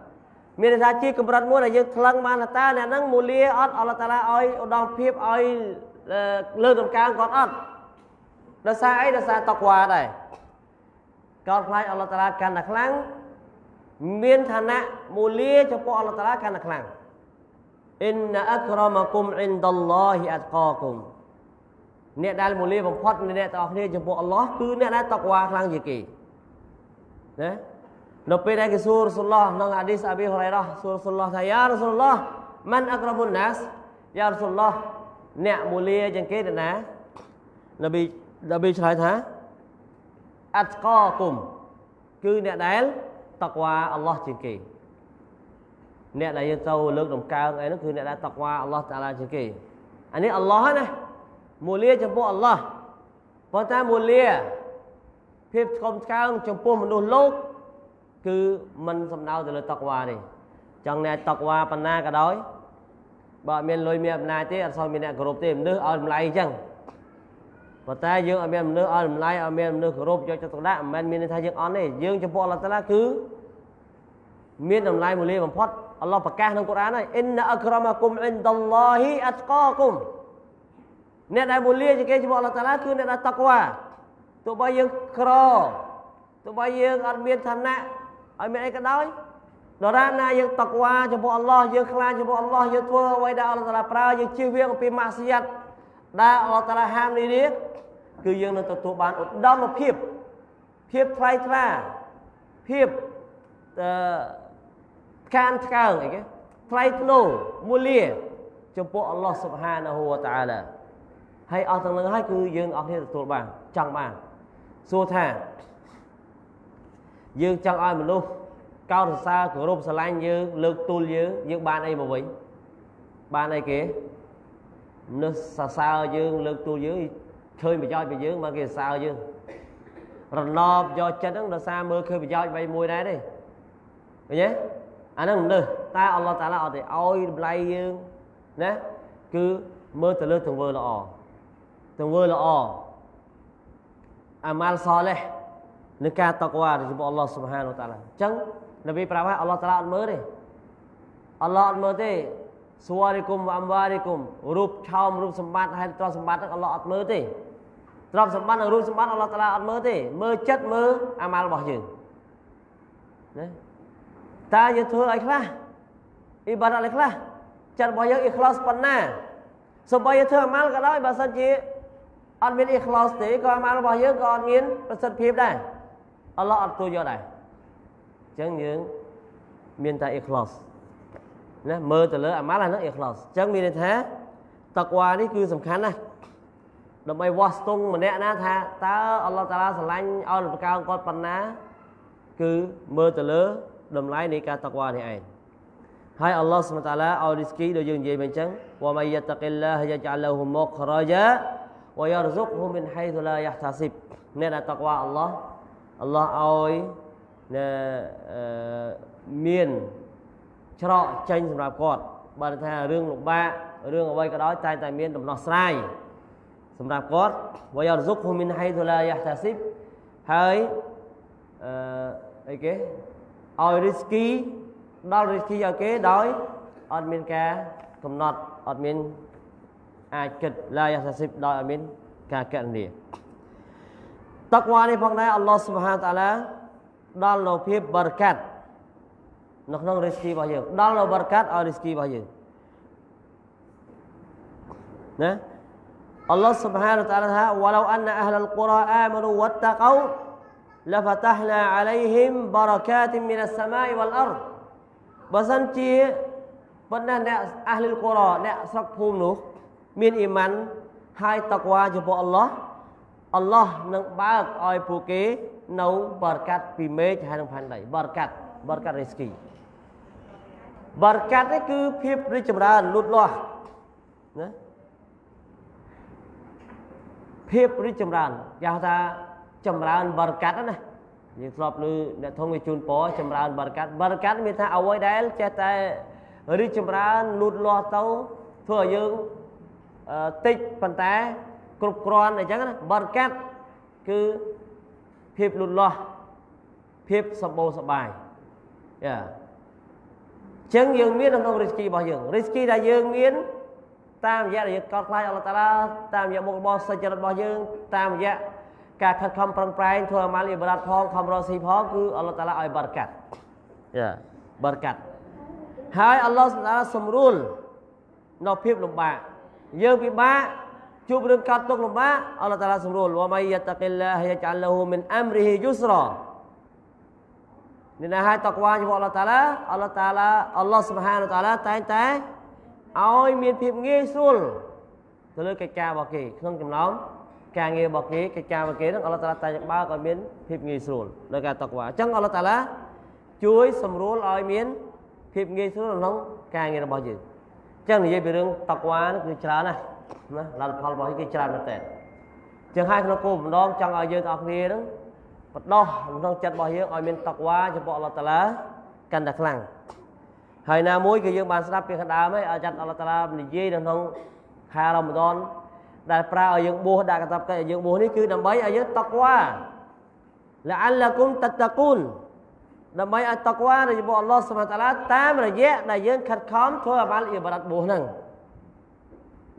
A: មានន័យថាជាកម្រិតមួយដែលយើងថ្លឹងបានថាអ្នកហ្នឹងមូលាអត់អល់ឡោះតាឡាឲ្យឧត្តមភាពឲ្យលើកដំកើងគាត់អត់ដោយសារអីដោយសារតកវ៉ាដែរកោតខ្លាចអល់ឡោះតាឡាកាន់តែខ្លាំងមានឋានៈមូលាចំពោះអល់ឡោះតាឡាកាន់តែខ្លាំងអ៊ីនណាអក្រមគុមអ៊ីនដលឡោហ៊ីអតកាគុមអ្នកដែលមូលាបំផុតនៃអ្នកទាំងអស់គ្នាចំពោះអល់ឡោះគឺអ្នកដែលតកវ៉ាខ្លាំងជាងគេណានៅពេលដែលគេសួររ៉ាស៊ូលឡោះក្នុងហាឌីសអាប៊ីហ៊ុរ៉ៃរ៉ាសួររ៉ាស៊ូលឡោះថាយ៉ារ៉ាស៊ូលឡោះមិនអក្រមុនណាសយ៉ារ៉ាស៊ូលឡោះអ្នកមូលាជាងគេអ្នកណានប៊ីឆ្លើយថាអតកាគុមគឺអ្នកដែលតកវ៉ាអល់ឡោះជាងគេអ្នកដែលយើងទៅលើកដំកើងអីនោះគឺអ្នកដែលតកវ៉ាអល់ឡោះតាឡាជាងគេអានេះអល់ឡោះណាមូលាចំពោះអល់ឡោះប៉ុន្តែមូលាភាពស្គមស្កើងចំពោះមនុស្សលោកគឺមិនសំដៅទៅលើតកវ៉ាទេចង់អ្នកតកវ៉ាប៉ុណ្ណាក៏ដោយបើអត់មានលុយមានអំណាចទេអត់សូវមានអ្នកគោរពទេមនុស្សឲ្យតម្លៃអញ្ចឹងប៉ុន្តែយើងអត់មានមនុស្សឲ្យតម្លៃអត់មានមនុស្សគោរពយកចិត្តទុកដាក់មិនមែនមានន័យថាយើងអន់ទេយើងចំពោះអល់ឡោះតាឡាគឺមានតម្លៃមូលាបំផុតអល់ឡោះប្រកាសក្នុងកូរ៉ានហើយអ៊ីនណាអក្រមគុមអ៊ីនដលឡោហ៊ីអតកាគុមអ្នកដែលមូលាជាងគេចំពោះអល់ឡោះតាឡាគឺអ្នកដែលតកវ៉ាទោះបីយើងក្រ ទោះបីយើងអត់មានឋានៈឲ្យមានអីក៏ដោយដរាបណាយើងតក្វាចំពោះអល់ឡោះយើងខ្លាចចំពោះអល់ឡោះយើងធ្វើអ្វីដែលអល់ឡោះតាឡាប្រើយើងជៀសវាងអំពីម៉ាស៊ីយ៉ាត់ដែលអល់ឡោះតាឡាហាមនេះគឺយើងនឹងទទួលបានឧត្តមភាពថ្លៃថ្លាភាពខានឆ្កើងអីគេថ្លៃថ្នូរមូលាចំពោះអល់ឡោះស៊ុបហានាហ៊ូវតាអាឡាហើយអស់ទាំងនឹងហើយគឺយើងអស់គ្នាទទួលបានចង់បានសួរថាយើងចង់ឲ្យមនុស្សកោតសរសើរគោរពស្រឡាញ់យើងលើកទូលយើងបានអីមកវិញបានអីគេមនុស្សសរសើរយើងលើកទូលយើងឃើញប្រយោជន៍ពីយើងមកគេសរសើរយើងរណបយកចិត្តហ្នឹងដោយសារមើលឃើញប្រយោជន៍បីមួយដែរទេឃើញទេអាហ្នឹងមនុស្សតែអល់ឡោះតាឡាអត់ទេឲ្យតម្លៃយើងណាគឺមើលទៅលើទង្វើល្អអាម៉ាល់សលះនឹងការតក្វារបស់អល់ឡោះស៊ុបហានវតាឡាអញ្ចឹងនប៊ីប្រាប់ថាអល់ឡោះតាឡាអត់មើលទេអល់ឡោះអត់មើលទេសួរីគុំអំវ៉ារីគុំរូបឆោមរូបសម្បត្តិហើយទ្រព្យសម្បត្តិហ្នឹងអល់ឡោះអត់មើលទេទ្រព្យសម្បត្តិនិងរូបសម្បត្តិអល់ឡោះតាឡាអត់មើលទេមើលចិត្តមើលអាម៉ាល់របស់យើងណាតើយើងធ្វើអីខ្លះអ៊ីបាដាតអីខ្លះចិត្តរបស់យើងអ៊ីខ្លាសប៉ុណ្ណាសូម្បីយើងធ្វើអាម៉ាល់ក៏ដោយបើសិនជាអត់មានអ៊ីខ្លាសទេក៏អាម៉ាល់របស់យើងក៏អត់មានប្រសិទ្ធភាពដែរអល់ឡោះអត់ទូយកដែរអញ្ចឹងយើងមានតែអ៊ីខ្លាសណាមើលទៅលើអាម៉ាល់ហ្នឹងអ៊ីខ្លាសអញ្ចឹងមានន័យថាតក្វានេះគឺសំខាន់ណាស់ដើម្បីវាស់ស្ទង់ម្នាក់ណាថាតើអល់ឡោះតាឡាស្រឡាញ់ឲ្យប្រកើគាត់ប៉ុណ្ណាគឺមើលទៅលើតម្លៃនៃការតក្វានេះឯងហើយអល់ឡោះស៊ុបហានតាឡាឲ្យរីស្គីដូចយើងនិយាយមកអញ្ចឹងវ៉ាមៃយតកិលឡាហយចអលឡហ៊ូមុខរ៉ាយ៉ាវ៉ាយរស៊ុកហ៊ូមិនហៃស៊ូឡាយ៉ាហ្តាស៊ីបអ្នកដែលតក្វាអល់ឡោះឲ្យមានច្រកចេញសម្រាប់គាត់បើថារឿងលំបាករឿងអ្វីក៏ដោយតែមានដំណោះស្រាយសម្រាប់គាត់វ៉ាយរស៊ុកហ៊ូមិនហៃស៊ូឡាយ៉ាហ្តាស៊ីបហើយអីគេឲ្យរីស្គីដល់រីស្គីឲ្យគេដោយអត់មានការកំណត់អត់មានអាចគិតឡាយ៉ាសាស៊ីបដោយអត់មានការកណនាតក្វានេះផងដែរអល់ឡោះស៊ុបហានតាឡាដល់នូវភាពបរកាត់នៅក្នុងរីស្គីរបស់យើងដល់នូវបរកាត់ឲ្យរីស្គីរបស់យើងណាអល់ឡោះស៊ុបហានតាឡាថាវ៉ាឡូអានណាអហ្លលកូរ៉ាអាម៉ានូវត្តកូلفتحنا عليهم بركات من السماء والأرض បើសិនជាប៉ុណ្ណាអ្នកអាហ្លុលកូរ៉ាអ្នកស្រុកភូមិនោះមានអ៊ីម៉ានហើយតក្វាចំពោះអល់ឡោះនឹងបើកឲ្យពួកគេនៅបរកាត់ពីមេឃហើយនឹងផែនដីបរកាត់រីស្គីបរកាត់នេះគឺភាពរីកចម្រើនលូតលាស់ណាភាពរីកចម្រើនគេហៅថាចម្រើនបរកាត់ណាយើងធ្លាប់ឮអ្នកធំគេជូនពរចម្រើនបរកាត់មានថាអ្វីដែលចេះតែរីកចម្រើនលូតលាស់ទៅធ្វើឲ្យយើងតិចប៉ុន្តែគ្រប់គ្រាន់អញ្ចឹងណាបរកាត់គឺភាពលូតលាស់ភាពសម្បូរសប្បាយយ៉ាអញ្ចឹងយើងមានក្នុងរីស្គីរបស់យើងរីស្គីដែលយើងមានតាមរយៈដែលយើងកោតខ្លាចអល់ឡោះតាឡាតាមរយៈមុខរបរសុចរិតរបស់យើងតាមរយៈការខិតខំប្រឹងប្រែងធ្វើអាម៉ាល់អ៊ីបាដាតផងខំរកស៊ីផងគឺអល់ឡោះតាឡាឲ្យបរកាត់យ៉ាបរកាត់ហើយអល់ឡោះតាឡាសម្រួលនៅភាពលំបាកយើងពិបាកជួបរឿងកើតទុក្ខលំបាកអល់ឡោះតាឡាសម្រួលវ៉ាមៃយតកិលឡាហយចអលឡហ៊ូមិនអាំរីហ៊ីយុស្រ៉ានេះណាហើយតក្វារបស់អល់ឡោះតាឡាអល់ឡោះស៊ុបហានតាឡាតែងតែឲ្យមានភាពងាយស្រួលទៅលើកិច្ចការរបស់គេក្នុងចំណោមការងាររបស់គេកិច្ចការរបស់គេហ្នឹងអល់ឡោះតាឡាតែបើកឲ្យមានភាពងាយស្រួលដោយការតក្វាអញ្ចឹងអល់ឡោះតាឡាជួយសម្រួលឲ្យមានភាពងាយស្រួលក្នុងការងាររបស់យើងអញ្ចឹងនិយាយពីរឿងតក្វានេះគឺច្រើនណាស់លទ្ធផលរបស់គេច្រើនមែនតើអញ្ចឹងហើយក្នុងគោលបំណងចង់ឲ្យយើងទាំងអស់គ្នាហ្នឹងបដោះក្នុងចិត្តរបស់យើងឲ្យមានតក្វាចំពោះអល់ឡោះតាឡាកាន់តែខ្លាំងហើយណាមួយគឺយើងបានស្ដាប់ពីខាងដើមហើយអាចអល់ឡោះតាឡានិយាយនៅក្នុងខែរ៉ាម៉ាដនដែលប្រើឲ្យយើងបួសដាក់កាតព្វកិច្ចឲ្យយើងបួសនេះគឺដើម្បីឲ្យយើងតក្វាឡាអលឡាគុំតតកូនដើម្បីឲ្យតក្វារបស់អល់ឡោះស៊ុបហានតាឡាតាមរយៈដែលយើងខិតខំធ្វើអាម៉ាល់អ៊ីបាដាតបួសហ្នឹង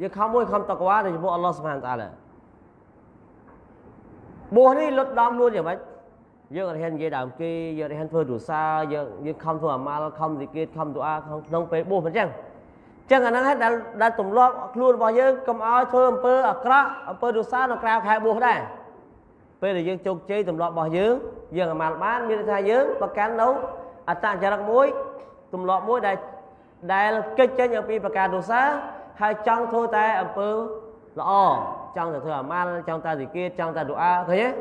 A: យើងខំតក្វារបស់អល់ឡោះស៊ុបហានតាឡាបួសនេះលុតដំនួនយ៉ាងម៉េច dương ở hiện dễ đảm kia giờ hiện phơi đủ xa giờ không thua mà không gì kia không tụi không nông phê buồn phải chăng chăng anh hết đã tụm lo luôn bao nhiêu cầm áo thơm pơ ở đó pơ đủ xa nó cao khai buồn đây bây giờ dương chụp chơi tụm lo bao nhiêu giờ mà bán như thế dương và cán nấu à tặng cho đặc muối tụm lo muối đây đây kích cho những pi bạc cà đủ xa hai trong thôi tay ở pơ lọ trong là thừa mà trong ta gì kia trong ta đủ a thấy nhé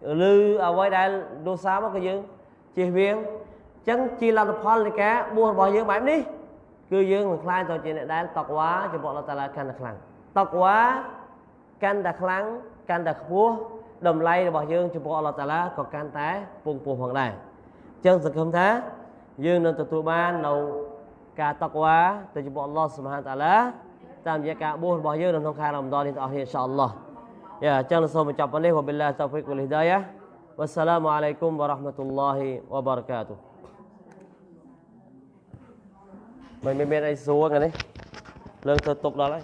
A: lư ở ngoài đây đồ xa mà cái dương chỉ viên chẳng chỉ làm được phòn thì cá mua bao nhiêu bán đi cứ dương khai tôi chuyện này đang tọc quá cho bọn ta là can đặc lăng tọc quá can đặc lăng can đặc vua đầm lay bao dương cho bọn ta là có can té vùng hoàng này chân thực không thế dương nên tụi ban đầu cả tọc quá từ cho bọn Allah subhanahu wa ta'ala tam gia cả buôn bao nhiêu đồng khai làm đó thì inshallah ya jangan lupa mengucapkan wabillahi taufiq wal hidayah wassalamualaikum warahmatullahi wabarakatuh mày mày mày đây xuống rồi đấy lương thực tục đó đấy